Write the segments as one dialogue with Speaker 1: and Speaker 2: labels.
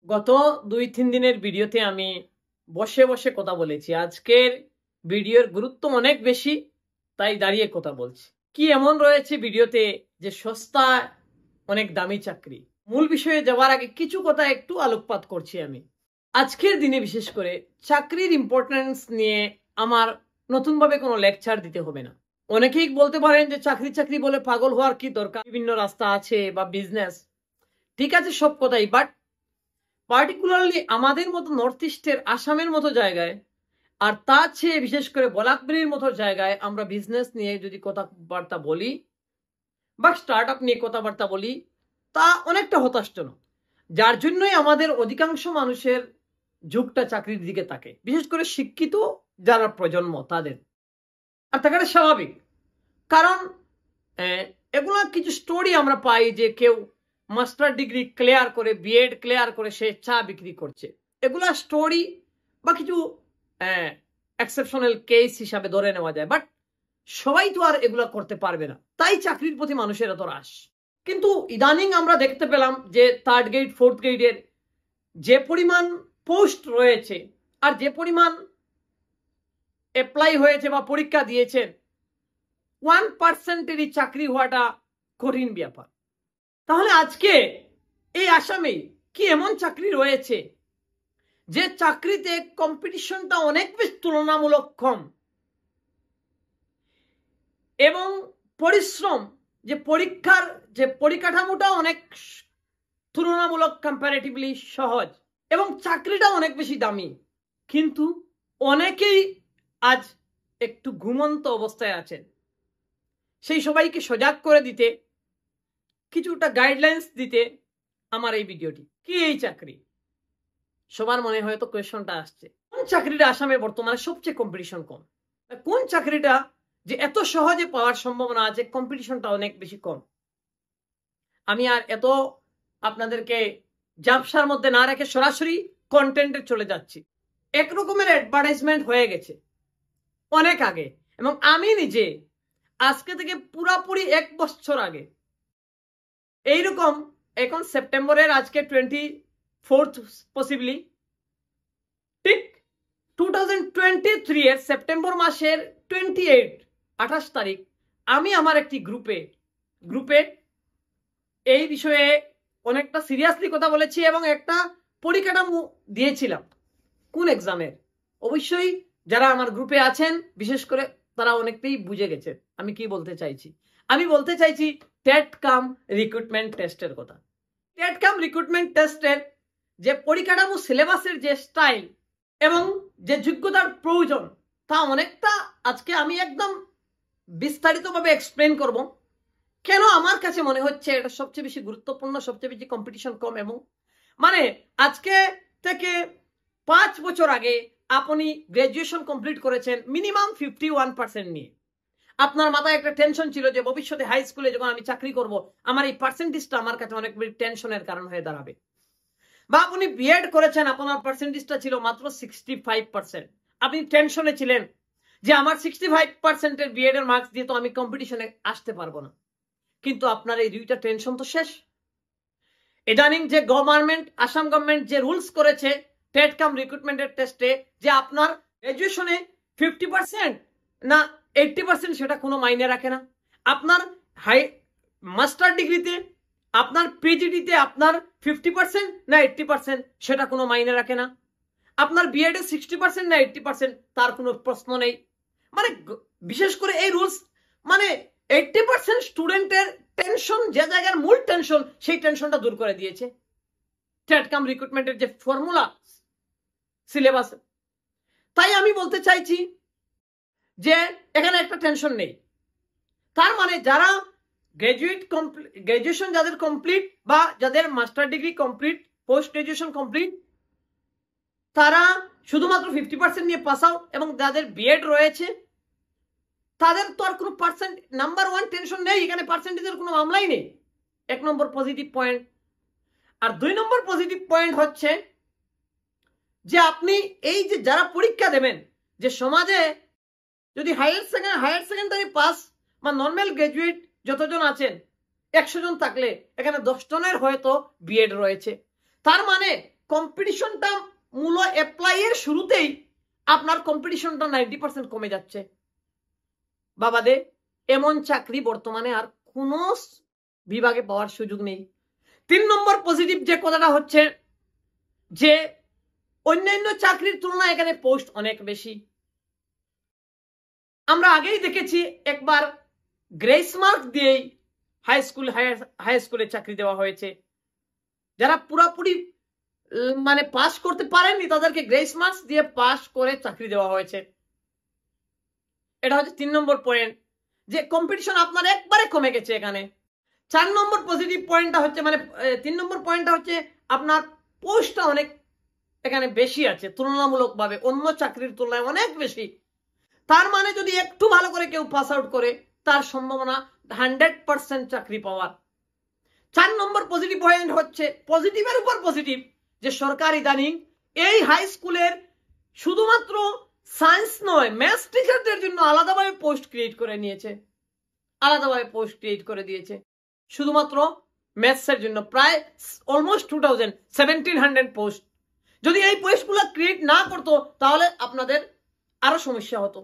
Speaker 1: গত 2-3 দিনের ভিডিওতে আমি বসে বসে কথা বলেছি। আজকের ভিডিওর গুরুত্ব অনেক বেশি, তাই দাঁড়িয়ে কথা বলছি। কি এমন রয়েছে ভিডিওতে যে সস্তা অনেক দামি চাকরি? মূল বিষয়ে যাওয়ার আগে কিছু কথা একটু আলোকপাত করছি আমি। আজকের দিনে বিশেষ করে চাকরির ইম্পর্টেন্স নিয়ে আমার নতুনভাবে কোনো লেকচার দিতে হবে না। অনেকেই বলতে পারেন যে চাকরি চাকরি বলে পাগল হওয়ার কি দরকার, বিভিন্ন রাস্তা আছে বা বিজনেস, ঠিক আছে সব কথাই, বাট পার্টিকুলারলি আমাদের মতো নর্থ ইস্টের আসামের মতো জায়গায়, আর তার চেয়ে বিশেষ করে বলাকবেরির মতো জায়গায় আমরা বিজনেস নিয়ে যদি কথাবার্তা বলি বা স্টার্ট আপ নিয়ে কথাবার্তা বলি, তা অনেকটা হতাশজনক। যার জন্যই আমাদের অধিকাংশ মানুষের ঝোঁকটা চাকরির দিকে থাকে, বিশেষ করে শিক্ষিত যারা প্রজন্ম তাদের। আর থাকাটা স্বাভাবিক, কারণ এগুলা কিছু স্টোরি আমরা পাই যে কেউ মাস্টার ডিগ্রি ক্লিয়ার করে, বিএড ক্লিয়ার করে সে চা বিক্রি করছে। এগুলা স্টোরি বা কিছু এক্সেপশনাল কেস হিসাবে ধরে নেওয়া যায়, বাট সবাই তো আর এগুলা করতে পারবে না, তাই চাকরির প্রতি মানুষের এত রাশ। কিন্তু ইদানিং আমরা দেখতে পেলাম যে 3rd গ্রেড 4th গ্রেডের যে পরিমাণ পোস্ট রয়েছে আর যে পরিমাণ অ্যাপ্লাই হয়েছে বা পরীক্ষা দিয়েছেন, 1%-এরই চাকরি হওয়াটা কঠিন ব্যাপার। তাহলে আজকে এই আসামে কি এমন চাকরি রয়েছে যে চাকরিতে কম্পিটিশনটা অনেক বেশি তুলনামূলক কম এবং পরিশ্রম, যে পরীক্ষার যে পরিকাঠামোটা অনেক তুলনামূলক কম্পারেটিভলি সহজ এবং চাকরিটা অনেক বেশি দামি, কিন্তু অনেকেই আজ একটু ঘুমন্ত অবস্থায় আছেন। সেই সবাইকে সজাগ করে দিতে, কিছুটা গাইডলাইন্স দিতে আমার এই ভিডিওটি। কি এই চাকরি? সবার মনে হয়তো কোয়েশনটা আসছে, কোন চাকরিটা আসামে বর্তমানে সবচেয়ে কম্পিটিশন কম? কোন চাকরিটা যে এত সহজে পাওয়ার সম্ভাবনা আছে, কম্পিটিশনটা অনেক বেশি কম? আমি আর এত আপনাদেরকে জাপসার মধ্যে না রেখে সরাসরি কন্টেন্টে চলে যাচ্ছি। এক রকমের অ্যাডভার্টাইজমেন্ট হয়ে গেছে অনেক আগে, এবং আমি নিজে আজকে থেকে পুরাপুরি 1 বছর আগে এইরকম, এখন সেপ্টেম্বরের আজকে 24th পসিবলি, ঠিক 2023 এর সেপ্টেম্বর মাসের 28 তারিখ আমি আমার একটি গ্রুপে এই বিষয়ে অনেকটা সিরিয়াসলি কথা বলেছি এবং একটা পরিকাঠামো দিয়েছিলাম কোন এক্সামের। অবশ্যই যারা আমার গ্রুপে আছেন বিশেষ করে তারা অনেকটাই বুঝে গেছে আমি কি বলতে চাইছি। আমি বলতে চাইছি টেট কাম রিক্রুটমেন্ট টেস্টের কথা। টেট কাম রিক্রুটমেন্ট টেস্টের যে পরিকাঠামো, সিলেবাসের যে স্টাইল এবং যে যোগ্যতার প্রয়োজন, তা অনেকটা আজকে আমি একদম বিস্তারিতভাবে এক্সপ্লেন করব কেন আমার কাছে মনে হচ্ছে এটা সবচেয়ে বেশি গুরুত্বপূর্ণ, সবচেয়ে বেশি কম্পিটিশন কম। এবং মানে আজকে থেকে 5 বছর আগে আপনি গ্রাজুয়েশন কমপ্লিট করেছেন মিনিমাম 51% নিয়ে, আপনার মাথায় একটা টেনশন ছিল যে ভবিষ্যতে হাই স্কুলে যখন আমি চাকরি করব আমার এই পার্সেন্টেজটা আমার কাছে অনেক বেশি টেনশনের কারণ হয়ে দাঁড়াবে। বা আপনি বিএড করেছেন, আপনার পার্সেন্টেজটা ছিল মাত্র 65%, আপনি টেনশনে ছিলেন যে আমার 65%-এর বিএড এর মার্কস দিয়ে তো আমি কম্পিটিশনে আসতে পারবো না। কিন্তু আপনার এই দুইটা টেনশন তো শেষ। ইদানিং যে গভর্নমেন্ট, আসাম গভর্নমেন্ট যে রুলস করেছে টেট কাম রিক্রুটমেন্টের টেস্টে, যে আপনার গ্রাজুয়েশনে 50% না 80% সেটা কোনো মাইনে রাখে না, আপনার হাই মাস্টার ডিগ্রিতে, আপনার পিজিডিতে আপনার 50% না 80% সেটা কোনো মাইনে রাখে না, আপনার বিএড এ 60% না 80% তার কোনো প্রশ্ন নেই। মানে বিশেষ করে এই রুলস মানে 80% স্টুডেন্টের টেনশন, যে জায়গার মূল টেনশন, সেই টেনশনটা দূর করে দিয়েছে টেট কাম রিক্রুটমেন্টের যে ফর্মুলা সিলেবাস। তাই আমি বলতে চাইছি যে এখানে একটা টেনশন নেই। তার মানে যারা গ্রাজুয়েশন যাদের কমপ্লিট বা যাদের master degree complete, post graduation complete, তারা শুধুমাত্র 50% নিয়ে পাস আউট, এবং যাদের বিএড রয়েছে তাদের তো আর কোনো নাম্বার 1 টেনশন নেই, এখানে পার্সেন্টেজের কোনো মামলাই নেই। 1 নম্বর পজিটিভ পয়েন্ট। আর 2 নম্বর পজিটিভ পয়েন্ট হচ্ছে যে আপনি এই যে যারা পরীক্ষা দেবেন, যে সমাজে যদি হায়ার সেকেন্ডারি পাস বা নর্মাল গ্রাজুয়েট যতজন আছেন 100 জন থাকলে এখানে 10 জনের হয়তো বিএড রয়েছে। তার মানে কম্পিটিশনটা মূল অ্যাপ্লাই এর শুরুতেই আপনার কম্পিটিশনটা 90% কমে যাচ্ছে। বাবাদে এমন চাকরি বর্তমানে আর কোনো বিভাগে পাওয়ার সুযোগ নেই। 3 নম্বর পজিটিভ যে কথাটা হচ্ছে যে অন্যান্য চাকরির তুলনায় এখানে পোস্ট অনেক বেশি। আমরা আগেই দেখেছি একবার গ্রেস মার্ক দিয়েই হাই স্কুলে চাকরি দেওয়া হয়েছে। যারা পুরোপুরি মানে পাস করতে পারেননি তাদেরকে গ্রেস মার্কস দিয়ে পাস করে চাকরি দেওয়া হয়েছে। এটা হচ্ছে 3 নম্বর পয়েন্ট, যে কম্পিটিশন আপনার একবারে কমে গেছে এখানে। 4 নম্বর পজিটিভ পয়েন্টটা হচ্ছে মানে 3 নম্বর পয়েন্টটা হচ্ছে আপনার পোস্টটা অনেক এখানে বেশি আছে তুলনামূলকভাবে, অন্য চাকরির তুলনায় অনেক বেশি। তার মানে যদি একটু ভালো করে কেউ পাস আউট করে তার সম্ভাবনা 100% চাকরি পাওয়ার। 4 নম্বর পজিটিভ পয়েন্ট হচ্ছে পজিটিভের উপর পজিটিভ, যে সরকার ইদানিং এই হাই স্কুলের শুধুমাত্র সায়েন্স নয় ম্যাথস টিচারদের জন্য আলাদাভাবে পোস্ট ক্রিয়েট করে নিয়েছে, আলাদাভাবে পোস্ট ক্রিয়েট করে দিয়েছে শুধুমাত্র ম্যাথসের জন্য, প্রায় অলমোস্ট 1700 পোস্ট। যদি এই পোস্টগুলো ক্রিয়েট না করতো তাহলে আপনাদের আরো সমস্যা হতো।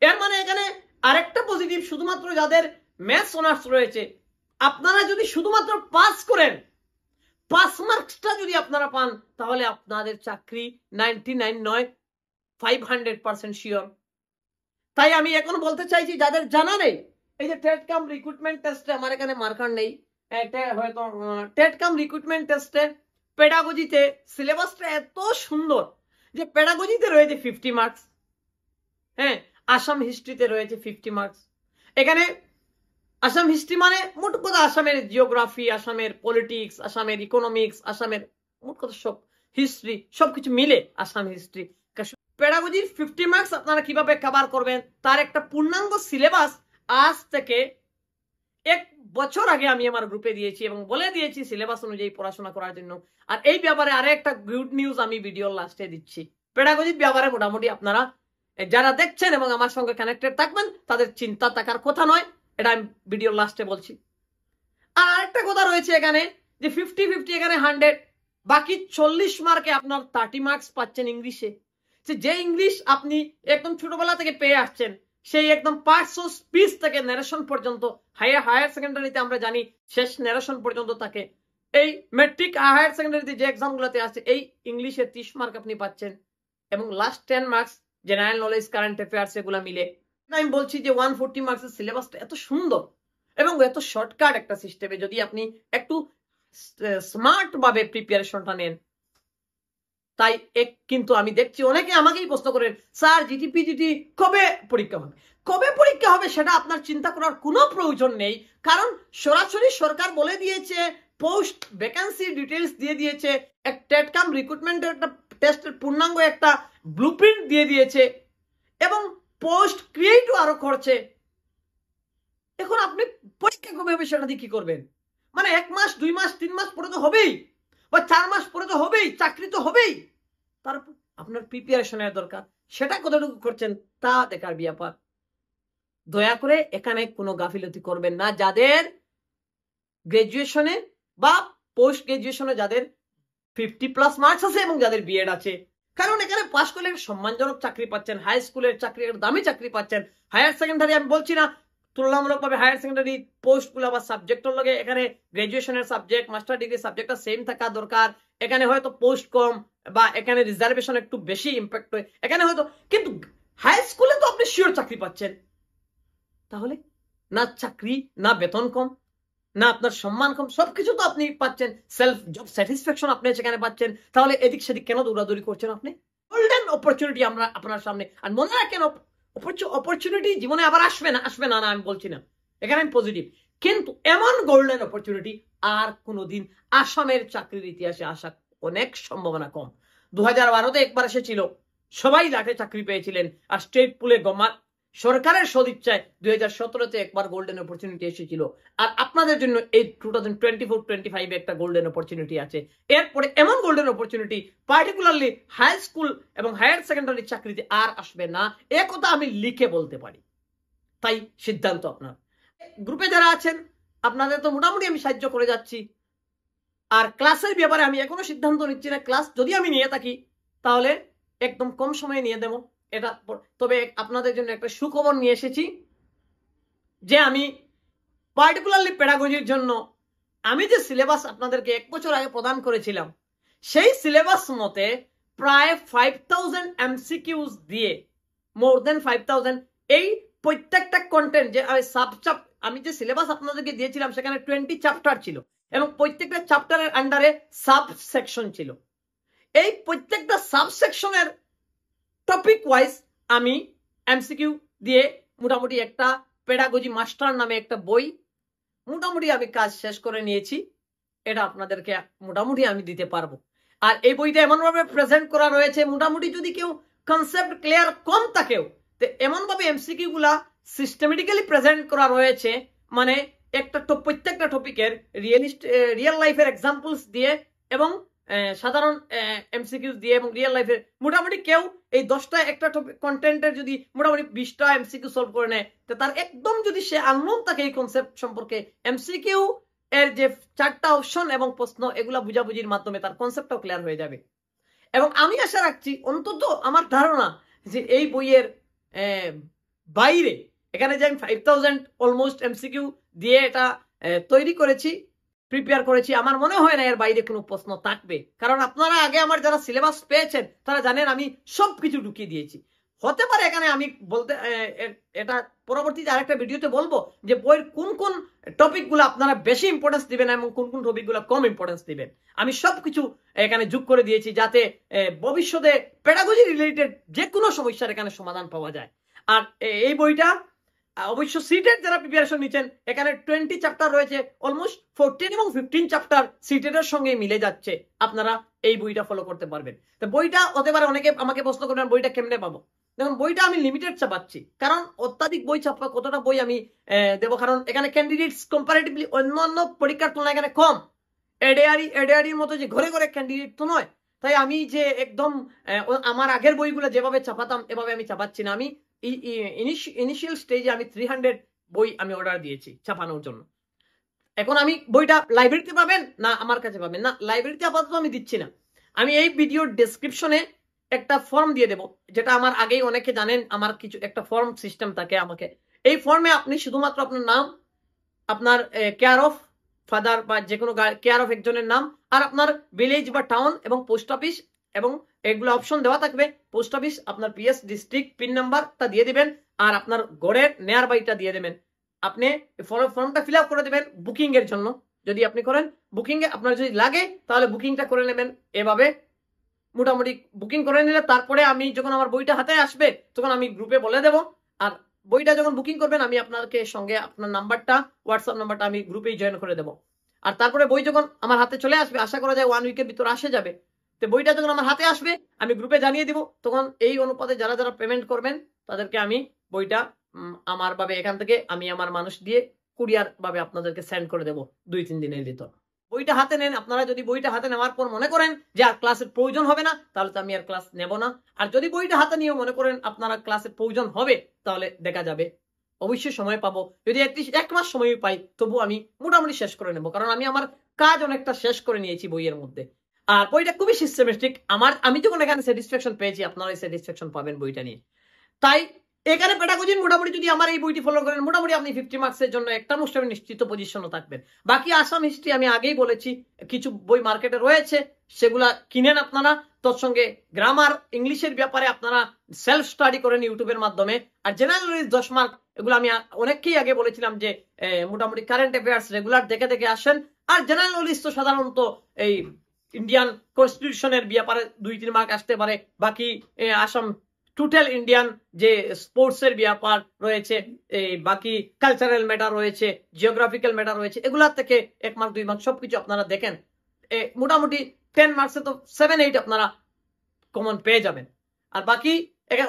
Speaker 1: এর মানে এখানে আরেকটা পজিটিভ, শুধুমাত্র যাদের ম্যাথস অনার্স রয়েছে আপনারা যদি শুধুমাত্র পাস করেন, পাস মার্কসটা যদি আপনারা পান তাহলে আপনাদের চাকরি 99 নয় 500% শিওর। তাই আমি এখন বলতে চাইছি যাদের জানা নেই, এই যে টেট কাম রিক্রুটমেন্ট টেস্টে আমার এখানে মার্কার নেই, হয়তো টেট কাম রিক্রুটমেন্ট টেস্টে পেডাগজিতে সিলেবাসটা এত সুন্দর যে পেডাগজিতে রয়েছে 50 মার্কস, হ্যাঁ আসাম হিস্ট্রিতে রয়েছে 50 মার্কস। এখানে আসাম হিস্ট্রি মানে মোট কথা আসামের জিওগ্রাফি, আসামের পলিটিক্স, আসামের ইকোনমিক্স, আসামের মোট কথা সব হিস্ট্রি সবকিছু মিলে আসাম হিস্ট্রি। পেডাগজির 50 মার্কস আপনারা কিভাবে কভার করবেন তার একটা পূর্ণাঙ্গ সিলেবাস আজ থেকে 1 বছর আগে আমি আমার গ্রুপে দিয়েছি এবং বলে দিয়েছি সিলেবাস অনুযায়ী পড়াশোনা করার জন্য। আর এই ব্যাপারে আরো একটা গুড নিউজ আমি ভিডিওর লাস্টে দিচ্ছি। পেডাগজির ব্যাপারে মোটামুটি আপনারা যারা দেখছেন এবং আমার সঙ্গে কানেক্টেড থাকবেন তাদের চিন্তা থাকার কথা নয়, এটা আমি ভিডিওর লাস্টে বলছি। আর আরেকটা কথা রয়েছে এখানে যে 50-50 এখানে 100, বাকি 40 মার্কে আপনার 30 মার্কস পাচ্ছেন ইংলিশে। যে ইংলিশ আপনি একদম ছোটবেলা থেকে পেয়ে আসছেন, সেই একদম পার্টস ও স্পিচ থেকে ন্যারেশন পর্যন্ত, হায়ার সেকেন্ডারিতে আমরা জানি শেষ ন্যারেশন পর্যন্ত থাকে। এই মেট্রিক হায়ার সেকেন্ডারিতে যে এক্সামগুলোতে আসছে এই ইংলিশে 30 মার্ক আপনি পাচ্ছেন এবং last 10 marks general knowledge, current affairs এগুলা মিলে। আমি বলছি যে 140 মার্কসের সিলেবাসটা এত সুন্দর এবং এত শর্টকাট একটা সিস্টেমে যদি আপনি একটু স্মার্ট ভাবে প্রিপারেশনটা নেন। তাই কিন্তু আমি দেখছি অনেকে আমাকেই প্রশ্ন করেন, স্যার জিটিপিজিটি কবে পরীক্ষা হবে? কবে পরীক্ষা হবে সেটা আপনার চিন্তা করার কোনো প্রয়োজন নেই, কারণ সরাসরি সরকার বলে দিয়েছে, পোস্ট ভ্যাকেন্সি ডিটেইলস দিয়ে দিয়েছে, টেট কাম রিক্রুটমেন্টের একটা টেস্টের পূর্ণাঙ্গ একটা ব্লুপ্রিন্ট দিয়ে দিয়েছে এবং পোস্ট ক্রিয়েটও আরো করছে। এখন আপনি পরীক্ষা কবে হবে সেটা দিয়ে কি করবেন? মানে 1 মাস 2 মাস 3 মাস পরে তো হবেই, বা 4 মাস পরে তো হবেই, চাকরি তো হবেই। তারপর আপনার প্রিপারেশনের দরকার, সেটা কতটুকু করছেন তা দেখার ব্যাপার। দয়া করে এখানে কোনো গাফিলতি করবেন না যাদের গ্রাজুয়েশনে বা পোস্ট গ্রাজুয়েশনে যাদের 50+ মার্কস আছে এবং যাদের বিএড আছে, কারণ এখানে পাস করলে সম্মানজনক চাকরি পাচ্ছেন, হাই স্কুলের চাকরি দামি চাকরি পাচ্ছেন। হায়ার সেকেন্ডারি আমি বলছি না, তুলনামূলকভাবে হায়ার সেকেন্ডারি পোস্টগুলো বা সাবজেক্টের লগে এখানে গ্রাজুয়েশনের সাবজেক্ট, মাস্টার ডিগ্রি সাবজেক্টটা সেম থাকা দরকার। এখানে হয়তো পোস্ট কম বা এখানে রিজার্ভেশন একটু বেশি ইম্প্যাক্ট হয় এখানে হয়তো, কিন্তু হাই স্কুলে তো আপনি শিওর চাকরি পাচ্ছেন। তাহলে না চাকরি, না বেতন কম, না আপনার সম্মান কম, সবকিছু তো আপনি পাচ্ছেন, সেলফ জব স্যাটিসফ্যাকশন আপনি সেখানে পাচ্ছেন। তাহলে এদিক সেদিক কেন দৌড়াদৌড়ি করছেন? আপনি গোল্ডেন অপরচুনিটি আমরা আপনার সামনে। আর মনে রাখেন অপরচুনিটি জীবনে আবার আসবে না আমি বলছি না, এখানে আমি পজিটিভ, কিন্তু এমন গোল্ডেন অপরচুনিটি আর কোনোদিন আসামের চাকরির ইতিহাসে আসা অনেক সম্ভাবনা কম। 2012-তে একবার এসেছিল, সবাই লাখে চাকরি পেয়েছিলেন, আর স্টেট পুলে সরকারের সদিচ্ছায় 2017-তে একবার গোল্ডেন অপরচুনিটি এসেছিল। আর আপনাদের জন্য এই 2024-25 একটা গোল্ডেন অপরচুনিটি আছে। এরপরে এমন golden opportunity particularly high school এবং হায়ার সেকেন্ডারি চাকরিতে আর আসবে না, এ কথা আমি লিখে বলতে পারি। তাই সিদ্ধান্ত আপনার। গ্রুপে যারা আছেন আপনাদের তো মোটামুটি আমি সাহায্য করে যাচ্ছি, আর ক্লাসের ব্যাপারে আমি এখনো সিদ্ধান্ত নিচ্ছি না। ক্লাস যদি আমি নিয়ে থাকি তাহলে একদম কম সময়ে নিয়ে দেবো এটা। তবে আপনাদের জন্য একটা সুখবর নিয়ে এসেছি যে আমি পার্টিকুলারলি পেডাগজির জন্য আমি যে সিলেবাস আপনাদেরকে 1 বছর আগে প্রদান করেছিলাম সেই সিলেবাস মতে প্রায় 5000 এমসিকিউজ দিয়ে, মোর দেন 5000, এই প্রত্যেকটা কন্টেন্ট যে আমি যে সিলেবাস আপনাদেরকে দিয়েছিলাম সেখানে 20 চ্যাপ্টার ছিল এবং প্রত্যেকটা চ্যাপ্টারের আন্ডারে সাব সেকশন ছিল। এই প্রত্যেকটা সাব সেকশনের টপিক ওয়াইজ আমি এমসিকিউ দিয়ে মোটামুটি একটা পেডাগজি মাস্টার নামে একটা বই মোটামুটি আমি কাজ শেষ করে নিয়েছি। এটা আপনাদেরকে মোটামুটি আমি দিতে পারবো। আর এই বইটা এমনভাবে প্রেজেন্ট করা রয়েছে, মোটামুটি যদি কেউ কনসেপ্ট ক্লিয়ার কম থাকেও তো এমনভাবে এমসিকিউ গুলা সিস্টেমেটিক্যালি প্রেজেন্ট করা রয়েছে, মানে প্রত্যেকটা টপিকের রিয়েল লাইফের এক্সাম্পলস দিয়ে এবং সাধারণ এমসিকিউ দিয়ে এবং রিয়েল লাইফের মোটামুটি কেউ এই 10টা একটা কন্টেন্টের যদি মোটামুটি 20টা এমসিকিউ সলভ করে নেয় তো তার একদম যদি সে আননোন থাকে এই কনসেপ্ট সম্পর্কে, এমসিকিউ এর যে 4টা অপশন এবং প্রশ্ন এগুলা বুঝাবুঝির মাধ্যমে তার কনসেপ্টটাও ক্লিয়ার হয়ে যাবে। এবং আমি আশা রাখছি, অন্তত আমার ধারণা যে এই বইয়ের বাইরে এখানে যে আমি 5000 অলমোস্ট এমসিকিউ দিয়ে এটা তৈরি করেছি, প্রিপেয়ার করেছি, আমার মনে হয় না এর বাইরে কোনো প্রশ্ন থাকবে। কারণ আপনারা আগে আমার যারা সিলেবাস পেয়েছেন তারা জানেন আমি সবকিছু ঢুকিয়ে দিয়েছি। হতে পারে এখানে আমি বলতে এটা পরবর্তীতে আরেকটা ভিডিওতে বলবো যে বইয়ের কোন কোন টপিকগুলো আপনারা বেশি ইম্পর্টেন্স দিবেন এবং কোন কোন টপিকগুলো কম ইম্পর্টেন্স দিবেন। আমি সবকিছু এখানে যোগ করে দিয়েছি যাতে ভবিষ্যতে পেডাগজি রিলেটেড যে কোনো সমস্যার এখানে সমাধান পাওয়া যায়। আর এই বইটা অবশ্য সিটেট যারা প্রিপারেশন নিচ্ছেন এখানে 20 চ্যাপ্টার রয়েছে, অলমোস্ট 14 এবং 15 চ্যাপ্টার সিটেটের সঙ্গে মিলে যাচ্ছে। আপনারা এই বইটা ফলো করতে পারবেন। তো বইটা হতে পারে অনেকে আমাকে প্রশ্ন করবেন বইটা কেমনে পাবো। দেখুন বইটা আমি লিমিটেড ছাপাচ্ছি, কারণ অত্যাধিক বই ছাপা কতটা বই আমি দেবো, কারণ এখানে ক্যান্ডিডেটস কম্পারেটিভলি অন্যান্য পরীক্ষার তুলনায় এখানে কম। এডিআরির মতো যে ঘরে ঘরে ক্যান্ডিডেট তো নয়, তাই আমি যে একদম আমার আগের বইগুলো যেভাবে ছাপাতাম এভাবে আমি ছাপাচ্ছি না। আমি ইনিশিয়াল স্টেজে আমি 300 বই আমি অর্ডার দিয়েছি ছাপানোর জন্য। এখন আমি বইটা লাইব্রেরিতে পাবেন না আমার কাছে পাবেন না, লাইব্রেরিতে আপাতত আমি দিচ্ছি না। আমি এই ভিডিওর ডেসক্রিপশনে একটা ফর্ম দিয়ে দেবো, যেটা আমার আগেই অনেকে জানেন আমার কিছু একটা ফর্ম সিস্টেম থাকে আমাকে। এই ফর্মে আপনি শুধুমাত্র আপনার নাম, আপনার কেয়ার অফ ফাদার বা যে কোনো কেয়ার অফ একজনের নাম, আর আপনার ভিলেজ বা টাউন এবং পোস্ট অফিস এবং এগুলো অপশন দেওয়া থাকবে। পোস্ট অফিস, আপনার পিএস, ডিস্ট্রিক্ট, পিন নাম্বারটা দিয়ে দিবেন আর আপনার গড়ের নেয়ার বাইটা দিয়ে দেবেন। আপনি ফর্মটা ফিল আপ করে দেবেন বুকিং এর জন্য। যদি আপনি করেন বুকিং এ আপনার যদি লাগে তাহলে বুকিংটা করে নেবেন। এভাবে মোটামুটি বুকিং করে নিলে তারপরে আমি যখন আমার বইটা হাতে আসবে তখন আমি গ্রুপে বলে দেবো। আর বইটা যখন বুকিং করবেন আমি আপনাকে সঙ্গে আপনার নাম্বারটা, হোয়াটসঅ্যাপ নাম্বারটা আমি গ্রুপেই জয়েন করে দেবো। আর তারপরে বই যখন আমার হাতে চলে আসবে, আশা করা যায় 1 উইকের ভিতর আসে যাবে, তো বইটা যখন আমার হাতে আসবে আমি গ্রুপে জানিয়ে দিব। তখন এই অনুপাতে যারা যারা পেমেন্ট করবেন তাদেরকে আমি বইটা আমার ভাবে এখান থেকে আমি আমার মানুষ দিয়ে কুরিয়ার ভাবে আপনাদেরকে সেন্ড করে দেবো 2-3 দিনের ভিতর। বইটা হাতে নেন। আপনারা যদি বইটা হাতে নেওয়ার পর মনে করেন যে আর ক্লাসের প্রয়োজন হবে না তাহলে তো আমি আর ক্লাস নেব না। আর যদি বইটা হাতে নিয়ে মনে করেন আপনারা ক্লাসের প্রয়োজন হবে তাহলে দেখা যাবে, অবশ্যই সময় পাবো। যদি 1 মাস সময় পাই তবু আমি মোটামুটি শেষ করে নেব, কারণ আমি আমার কাজ অনেকটা শেষ করে নিয়েছি বইয়ের মধ্যে। আর বইটা খুবই সিস্টেমেটিক। আমি যখন এখানে স্যাটিসফ্যাকশন পেয়েছি আপনারা স্যাটিসফ্যাকশন পাবেন বইটা নিয়ে। তাই এখানে পেডাগজির মোটামুটি যদি আমার এই বইটি ফলো করেন মোটামুটি আপনি 50 মার্কসের জন্য একটা মুষ্টামে নিশ্চিত পজিশনও থাকবেন। বাকি আসাম হিস্ট্রি আমি আগেই বলেছি কিছু বই মার্কেটে রয়েছে, সেগুলা কিনেন আপনারা। তোর সঙ্গে গ্রামার, ইংলিশের ব্যাপারে আপনারা সেলফ স্টাডি করেন ইউটিউবের মাধ্যমে। আর জেনারেল নলেজ 10 মার্ক এগুলো আমি অনেককেই আগে বলেছিলাম যে মোটামুটি কারেন্ট অ্যাফেয়ার্স রেগুলার দেখে দেখে আসেন। আর জেনারেল নলেজ তো সাধারণত এই ইন্ডিয়ান কনস্টিটিউশনের ব্যাপারে 2-3 মার্ক আসতে পারে। বাকি আসাম টোটাল ইন্ডিয়ান যে স্পোর্টসের ব্যাপার রয়েছে, বাকি কালচারাল ম্যাটার রয়েছে, জিওগ্রাফিক্যাল ম্যাটার রয়েছে, এগুলার থেকে 1 মার্ক 2 মার্ক সবকিছু আপনারা দেখেন। মোটামুটি 10 মার্কসে তো 7-8 আপনারা কমন পেয়ে যাবেন। আর বাকি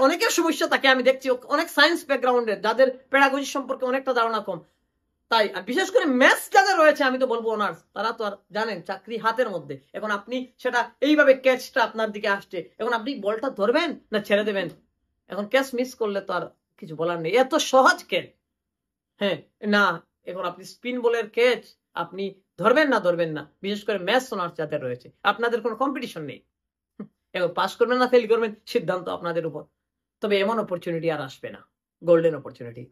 Speaker 1: অনেকের সমস্যা থাকে আমি দেখছি অনেক সায়েন্স ব্যাকগ্রাউন্ডের, যাদের পেডাগজি সম্পর্কে অনেকটা ধারণা কম। তাই বিশেষ করে ম্যাথস যাদের রয়েছে আমি তো বলবো অনার্স, তারা তো আর জানেন চাকরি হাতের মধ্যে। এখন আপনি সেটা এইভাবে ক্যাচটা আপনার দিকে আসছে, এখন আপনি বলটা ধরবেন না ছেড়ে দেবেন। এখন ক্যাচ মিস করলে তো আর কিছু বলার নেই, এত সহজ ক্যাচ। হ্যাঁ না, এখন আপনি স্পিন বলের ক্যাচ আপনি ধরবেন না, বিশেষ করে ম্যাথস অনার্স যাদের রয়েছে, আপনাদের কোনো কম্পিটিশন নেই। এখন পাস করবেন না ফেল করবেন সিদ্ধান্ত আপনাদের উপর। তবে এমন অপরচুনিটি আর আসবে না, গোল্ডেন অপরচুনিটি।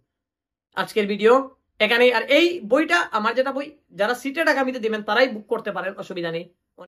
Speaker 1: আজকের ভিডিও এখানেই। আর এই বইটা আমার যেটা বই, যারা সিটেট আগামীতে দিবেন তারাই বুক করতে পারেন, অসুবিধা নেই।